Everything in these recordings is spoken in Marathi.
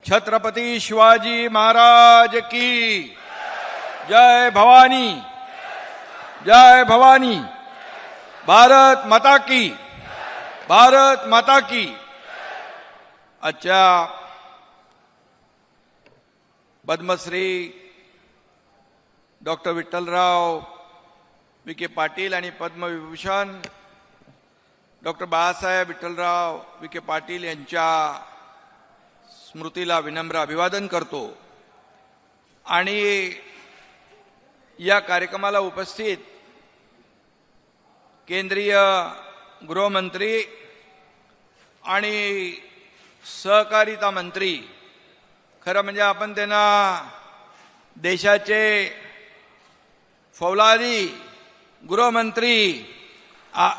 छत्रपती शिवाजी महाराज की जय भवानी, जय भवानी। भारत माता की, भारत माता की। आजच्या पद्मश्री डॉक्टर विठ्ठलराव विखे पाटील आणि पद्मविभूषण डॉक्टर बाळासाहेब विठ्ठलराव विखे पाटील यांच्या स्मृतीला विनम्र अभिवादन करतो। आणि या कार्यक्रमाला उपस्थित केंद्रीय गृहमंत्री आणि सहकारिता मंत्री, खरं म्हणजे आपण त्यांना देशाचे फौलादी गृहमंत्री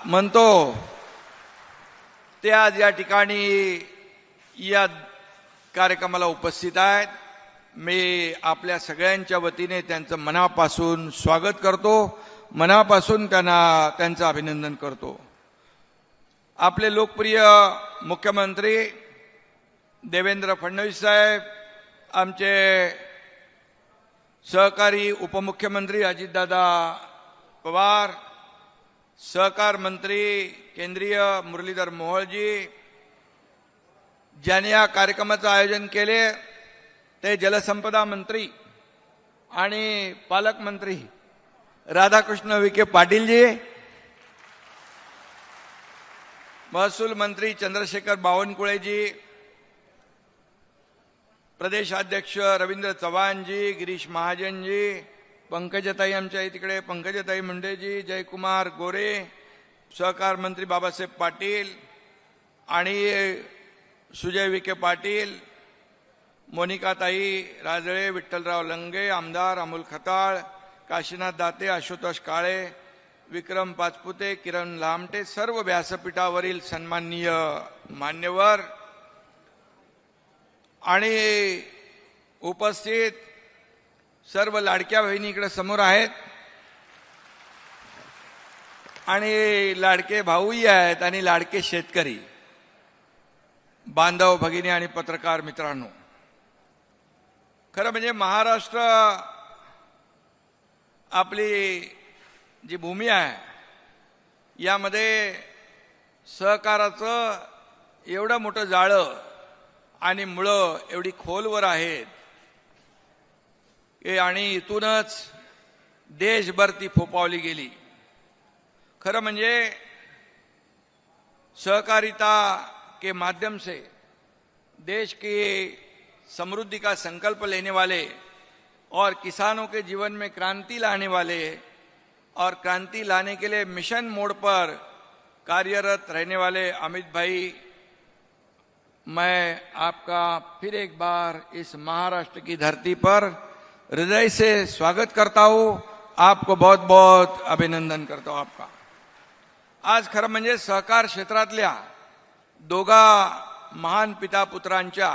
म्हणतो, ते आज या ठिकाणी या कार्यक्रमाला उपस्थित आहेत। मी आपल्या सगळ्यांच्या वतीने त्यांचं मनापासून स्वागत करतो, मनापासून त्यांचं अभिनंदन करतो। आपले लोकप्रिय मुख्यमंत्री देवेंद्र फडणवीस साहेब, आमचे सहकारी उपमुख्यमंत्री अजितदादा पवार, सहकार मंत्री केंद्रीय मुरलीधर मोहोळजी, ज्यांनी या कार्यक्रमाचं आयोजन केले ते जलसंपदा मंत्री आणि पालकमंत्री राधाकृष्ण विखे पाटीलजी, महसूल मंत्री चंद्रशेखर बावनकुळेजी, प्रदेशाध्यक्ष रवींद्र चव्हाणजी, गिरीश महाजनजी, पंकजताई आमच्या तिकडे, पंकजताई मुंडेजी, जयकुमार गोरे, सहकार मंत्री बाबासाहेब पाटील आणि सुजय विखे पाटील, मोनिकाताई राजळे, विठ्ठलराव लंगे, आमदार अमोल खताळ, काशीनाथ दाते, आशुतोष काळे, विक्रम पाचपुते, किरण लामटे, सर्व व्यासपीठावरील सन्माननीय मान्यवर आणि उपस्थित सर्व लाडक्या बहिणी इकडे समोर आहेत आणि लाडके भाऊही आहेत आणि लाडके शेतकरी बांधव भगिनी आणि पत्रकार मित्रांनो, खरं म्हणजे महाराष्ट्र आपली जी भूमी आहे यामध्ये सहकाराचं एवढं मोठं जाळं आणि मुळं एवढी खोलवर आहेत आणि इथूनच देशभर ती फोपावली गेली। खरं म्हणजे सहकारिता के माध्यम से देश की समृद्धि का संकल्प लेने वाले और किसानों के जीवन में क्रांति लाने वाले और क्रांति लाने के लिए मिशन मोड पर कार्यरत रहने वाले अमित भाई, मैं आपका फिर एक बार इस महाराष्ट्र की धरती पर हृदय से स्वागत करता हूं। आपको बहुत बहुत अभिनंदन करता हूं आपका। आज खरं म्हणजे सहकार क्षेत्रातल्या दोघा महान पिता पुत्रांच्या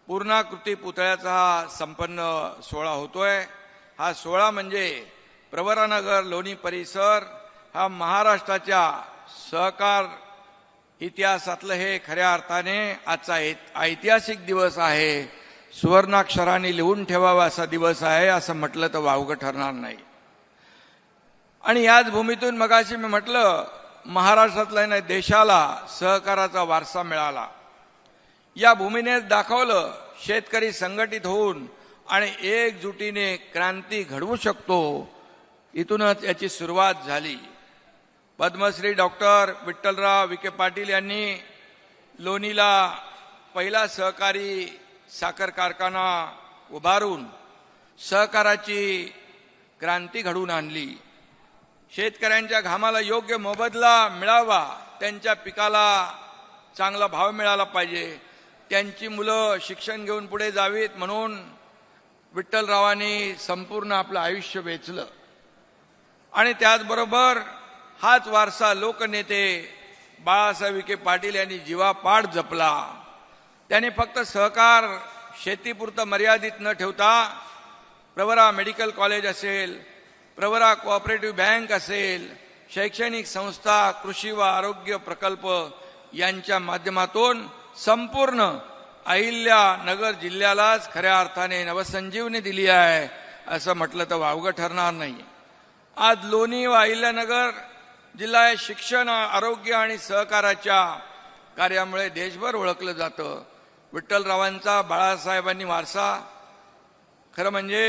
पूर्णाकृती पुतळ्याचा हा संपन्न सोहळा होतोय। हा सोहळा म्हणजे प्रवरानगर लोणी परिसर हा महाराष्ट्राच्या सहकार इतिहासातलं हे खऱ्या अर्थाने आजचा ऐतिहासिक दिवस आहे। सुवर्णाक्षराने लिहून ठेवावा असा दिवस आहे, असं म्हटलं तर वावगं ठरणार नाही। आणि याच भूमीतून मगाशी मी म्हटलं, महाराष्ट्रातल्या नाही देशाला सहकाराचा वारसा मिळाला। या भूमीने दाखवलं शेतकरी संघटित होऊन आणि एकजुटीने क्रांती घडवू शकतो। इथूनच याची सुरुवात झाली। पद्मश्री डॉक्टर विठ्ठलराव विखे पाटील यांनी लोणीला पहिला सहकारी साखर कारखाना उभारून सहकाराची क्रांती घडवून आणली। शेतकऱ्यांच्या घामाला योग्य मोबदला मिळावा, त्यांच्या पिकाला चांगला भाव मिळाला पाहिजे, त्यांची मुलं शिक्षण घेऊन पुढे जावीत म्हणून विठ्ठलरावांनी संपूर्ण आपलं आयुष्य वेचलं। आणि त्याचबरोबर हाच वारसा लोकनेते बाळासाहेब विखे पाटील यांनी जीवापाड जपला। त्यांनी फक्त सहकार शेतीपुरतं मर्यादित न ठेवता प्रवरा मेडिकल कॉलेज असेल, प्रवरा कोऑपरेटिव्ह बँक असेल, शैक्षणिक संस्था, कृषी व आरोग्य प्रकल्प यांच्या माध्यमातून संपूर्ण अहिल्यानगर जिल्ह्यालाच खऱ्या अर्थाने नवसंजीवनी दिली आहे असं म्हटलं तर वावगं ठरणार नाही. आज लोणी व अहिल्यानगर जिल्हा हे शिक्षण, आरोग्य आणि सहकाराच्या कार्यामुळे देशभर ओळखलं जातं. विठ्ठलरावांचा, बाळासाहेबांनी वारसा खरं म्हणजे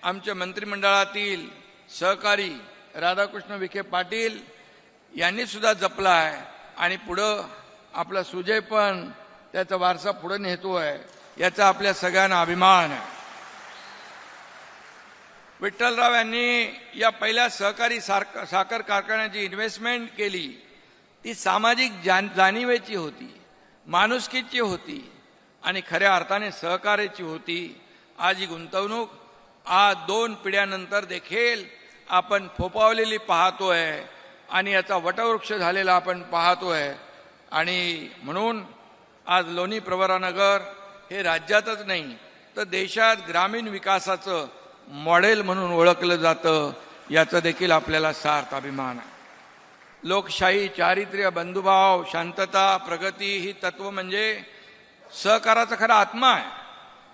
आमच्या मंत्रिमंडळातील सहकारी राधाकृष्ण विखे पाटील यांनी सुद्धा जपला आहे आणि पुढं आपला सुजय पण त्याचा वारसा पुढे नेतोय, याचा आपल्या सगळ्यांना अभिमान आहे. विठ्ठलराव यांनी या पहिल्या सहकारी साखर कारखान्याची इन्व्हेस्टमेंट केली. ती सामाजिक जाणीवेची होती, माणुसकीची होती आणि खऱ्या अर्थाने सहकार्याची होती. आज ही गुंतवणूक आज 2 पिढ्यानंतर देखील आपण फोपावलेली पाहतोय आणि याचा वटवृक्ष झालेला आपण पाहतोय. आणि म्हणून आज लोणी प्रवरानगर हे राज्यातच नाही तर देशात ग्रामीण विकासाचं मॉडेल म्हणून ओळखलं जातं, याचा देखील आपल्याला सार्थ अभिमान आहे. लोकशाही, चारित्र्य, बंधुभाव, शांतता, प्रगती ही तत्व म्हणजे सहकाराचा खरा आत्मा आहे.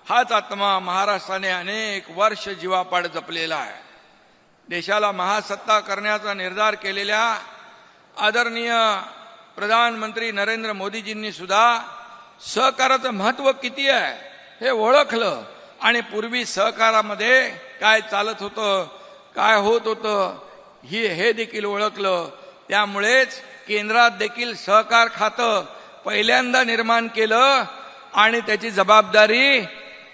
हाच आत्मा महाराष्ट्राने अनेक वर्ष जीवापाड जपलेला आहे. देशाला महासत्ता करण्याचा निर्धार केलेल्या आदरणीय प्रधानमंत्री नरेंद्र मोदीजींनी सुद्धा सहकाराचं महत्त्व किती आहे हे ओळखलं आणि पूर्वी सहकारामध्ये काय चालत होतं, काय होत होतं हे देखील ओळखलं. त्यामुळेच केंद्रात देखील सहकार खातं पहिल्यांदा निर्माण केलं आणि त्याची जबाबदारी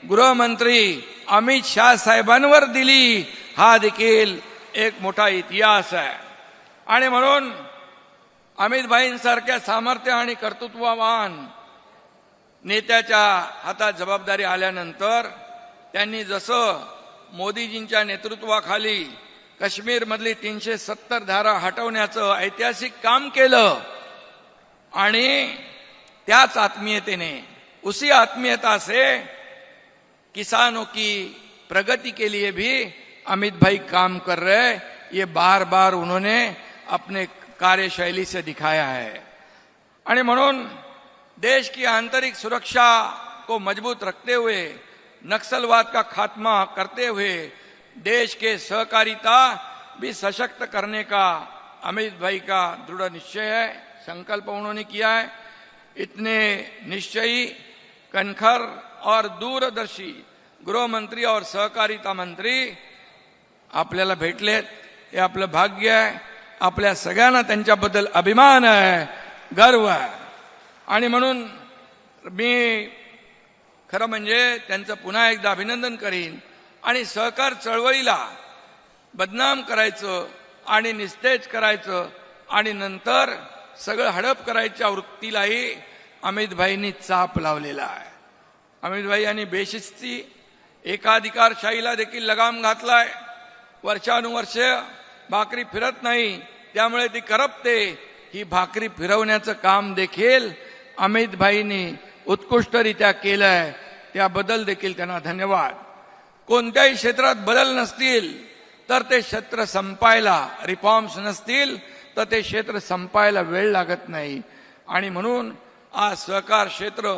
गृहमंत्री अमित शाह साहेबांवर दिली. हा देखील एक मोठा इतिहास आहे. आणि म्हणून अमित भाईंसारख्या सामर्थ्य आणि कर्तृत्ववान नेत्याच्या हातात जबाबदारी आल्यानंतर त्यांनी जसं मोदीजींच्या नेतृत्वाखाली काश्मीरमधली 370 धारा हटवण्याचं ऐतिहासिक काम केलं आणि त्याच आत्मीयतेने, उसी आत्मीयता से किसानों की प्रगति के लिए भी अमित भाई काम कर रहे. ये बार बार उन्होंने अपने कार्यशैली से दिखाया है. आणि म्हणून देश की आंतरिक सुरक्षा को मजबूत रखते हुए, नक्सलवाद का खात्मा करते हुए देश के सहकारिता भी सशक्त करने का अमित भाई का दृढ़ निश्चय है, संकल्प उन्होंने किया है. इतने निश्चयी, कणखर और दूरदर्शी गृह मंत्री और सहकारिता मंत्री आपल्याला भेटलेत. हे आपलं भाग्य आहे. आपल्या सगळ्यांना त्यांच्याबद्दल अभिमान आहे, गर्व आहे. आणि म्हणून मी खरं म्हणजे त्यांचं पुन्हा एकदा अभिनंदन करीन. आणि सहकार चळवळीला बदनाम करायचं आणि निस्तेज करायचं आणि नंतर सगळं हडप करायच्या वृत्तीलाही अमित भाईंनी चाप लावलेला आहे. अमित भाई यांनी बेशिस्ती, एकाधिकारशाहीला देखील लगाम घातलाय. वर्षानुवर्ष भाकरी फिरत नाही, त्यामुळे ती करपते. ही भाकरी फिरवण्याचं काम देखील अमित भाईंनी उत्कृष्टरित्या केलंय. त्याबद्दल देखील त्यांना धन्यवाद. कोणत्याही क्षेत्रात बदल नसतील तर ते क्षेत्र संपायला, रिफॉर्म्स नसतील तर ते क्षेत्र संपायला वेळ लागत नाही. आणि म्हणून आज सहकार क्षेत्र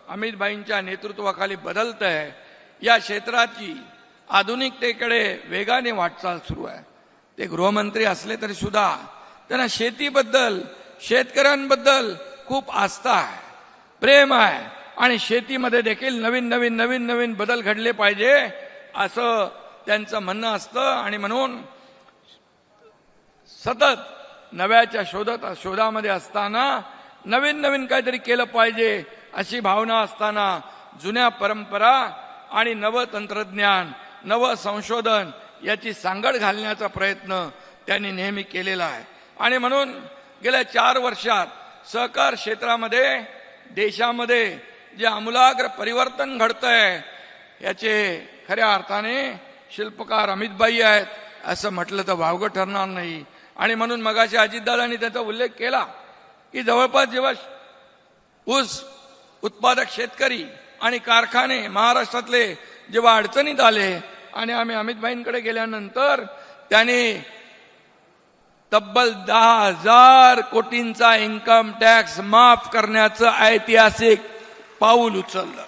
अमित भाईंच्या नेतृत्वाखाली बदलत आहे. या क्षेत्राची आधुनिकतेकडे वेगाने वाटचाल सुरू आहे. ते गृहमंत्री असले तरी सुद्धा त्यांना शेतीबद्दल, शेतकऱ्यांबद्दल खूप आस्था आहे, प्रेम आहे. आणि शेतीमध्ये देखील नवीन बदल घडले पाहिजे असं त्यांचं म्हणणं असतं. आणि म्हणून सतत नव्याच्या शोधामध्ये असताना नवीन काहीतरी केलं पाहिजे अशी भावना असताना जुन्या परंपरा आणि नव तंत्रज्ञान, नव संशोधन याची सांगड घालण्याचा प्रयत्न त्यांनी नेहमी केलेला आहे. आणि म्हणून गेल्या 4 वर्षात सहकार क्षेत्रामध्ये देशामध्ये जे आमूलाग्र परिवर्तन घडतंय याचे खऱ्या अर्थाने शिल्पकार अमितभाई आहेत असं म्हटलं तर वावगं ठरणार नाही. आणि म्हणून मगाशी अजितदादांनी त्याचा उल्लेख केला की जवळपास जेव्हा ऊस उत्पादक शेतकरी आणि कारखाने महाराष्ट्रातले जेव्हा अडचणीत आले आणि आम्ही अमितभाईंकडे गेल्यानंतर त्यांनी तब्बल 10,000 कोटींचा इन्कम टॅक्स माफ करण्याचं ऐतिहासिक पाऊल उचललं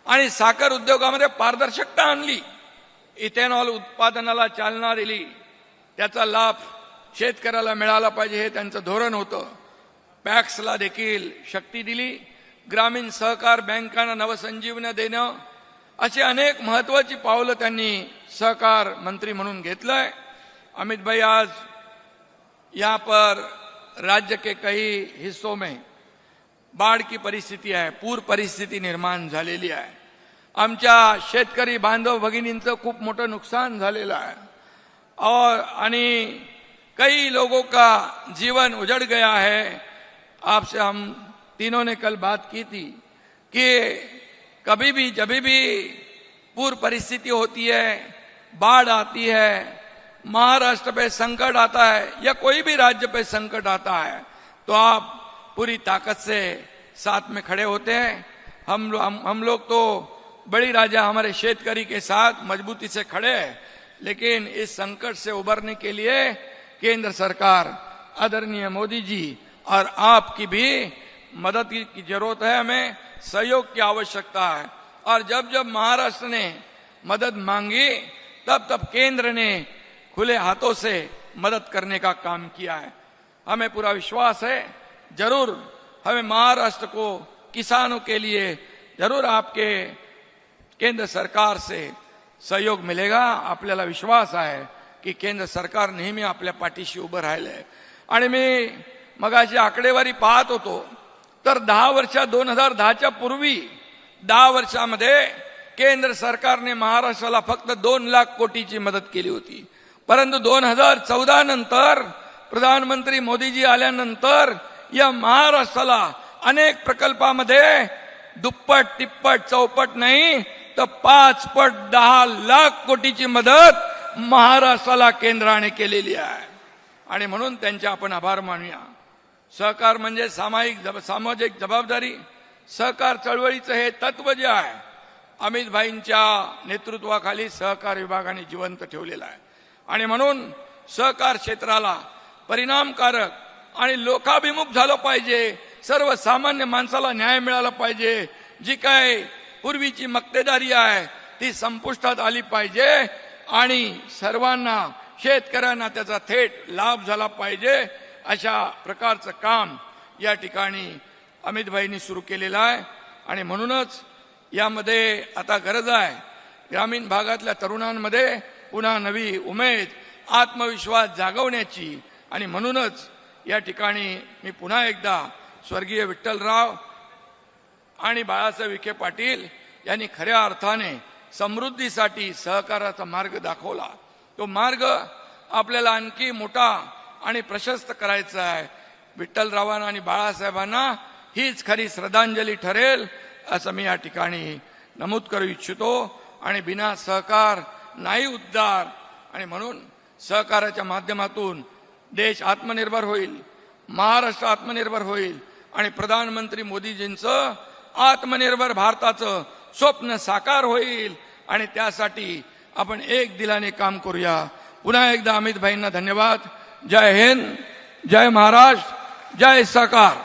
आणि साखर उद्योगामध्ये पारदर्शकता आणली, इथेनॉल उत्पादनाला चालना दिली, त्याचा लाभ शेतकऱ्याला मिळाला पाहिजे हे त्यांचं धोरण होतं. पॅक्सला देखील शक्ती दिली, ग्रामीण सहकार बँकांना नवसंजीवनी देणं, अशी अनेक महत्वाची पावलं त्यांनी सहकार मंत्री म्हणून घेतलंय. अमित भाई, आज यहाँ पर राज्य के कई हिस्सों में बाढ़ की परिस्थिती आहे, पूर परिस्थिती निर्माण झालेली आहे. आमच्या शेतकरी बांधव भगिनींचं खूप मोठं नुकसान झालेलं आहे और आणि कई लोगों का जीवन उजड़ गया है. आपसे हम तीनों ने कल बात की थी कि कभी भी जब भी पूर परिस्थिति होती है, बाढ़ आती है, महाराष्ट्र पे संकट आता है या कोई भी राज्य पे संकट आता है, तो आप पूरी ताकत से साथ में खड़े होते हैं. हम लोग तो बड़ी राजा हमारे शेतकरी के साथ मजबूती से खड़े हैं, लेकिन इस संकट से उबरने के लिए केंद्र सरकार, आदरणीय मोदी जी और आपकी भी मदद की जरूरत है. हमें सहयोग की आवश्यकता है और जब जब महाराष्ट्र ने मदद मांगी तब तब केंद्र ने खुले हाथों से मदद करने का काम किया है. हमें पूरा विश्वास है, जरूर हमें महाराष्ट्र को, किसानों के लिए जरूर आपके केंद्र सरकार से सहयोग मिलेगा. आपल्याला विश्वास आहे की केंद्र सरकार नेहमी आपल्या पाठीशी उभं राहिलंय. आणि मी मगाशी आकडेवारी पाहत होतो तर 10 वर्ष 2010च्या पूर्वी 10 वर्षामध्ये केंद्र सरकारने महाराष्ट्राला फक्त 2 लाख कोटीची मदत केली होती. परंतु 2014 नंतर प्रधानमंत्री मोदीजी आल्यानंतर या महाराष्ट्राला अनेक प्रकल्पामध्ये दुप्पट, तिप्पट, चौपट नाही तर 5 पट 10 लाख कोटीची मदत महाराष्ट्राला केंद्राने केलेली आहे. आणि म्हणून त्यांचे आपण आभार मानूया. सहकार म्हणजे सामाजिक जबाबदारी. सहकार चळवळीचं हे तत्व जे आहे अमित भाईंच्या नेतृत्वाखाली सहकार विभागाने जिवंत ठेवलेलं आहे. आणि म्हणून सहकार क्षेत्राला परिणामकारक आणि लोकाभिमुख झालं पाहिजे. सर्वसामान्य माणसाला न्याय मिळाला पाहिजे. जी काय पूर्वीची मक्तेदारी आहे ती संपुष्टात आली पाहिजे आणि सर्वांना, शेतकऱ्यांना त्याचा थेट लाभ झाला पाहिजे. अशा प्रकारचं काम या ठिकाणी अमित भाईंनी सुरू केलेलं आहे. आणि म्हणूनच यामध्ये आता गरज आहे ग्रामीण भागातल्या तरुणांमध्ये पुन्हा नवी उमेद, आत्मविश्वास जागवण्याची. आणि म्हणूनच या ठिकाणी मी पुन्हा एकदा स्वर्गीय विठ्ठलराव आणि बाळासाहेब विखे पाटील यांनी खऱ्या अर्थाने समृद्धीसाठी सहकाराचा मार्ग दाखवला. तो मार्ग आपल्याला आणखी मोठा आणि प्रशस्त करायचा आहे. विठ्ठलरावांना आणि बाळासाहेबांना हीच खरी श्रद्धांजली ठरेल असं मी या ठिकाणी नमूद करू इच्छितो. आणि बिना सहकार नाही उद्धार. आणि म्हणून सहकाराच्या माध्यमातून देश आत्मनिर्भर होईल, महाराष्ट्र आत्मनिर्भर होईल आणि प्रधानमंत्री मोदीजींचं आत्मनिर्भर भारताचं स्वप्न साकार होईल. आणि त्यासाठी आपण एक दिलाने काम करूया. पुन्हा एकदा अमित भाईंना धन्यवाद. जय हिंद, जय महाराष्ट्र, जय सहकार.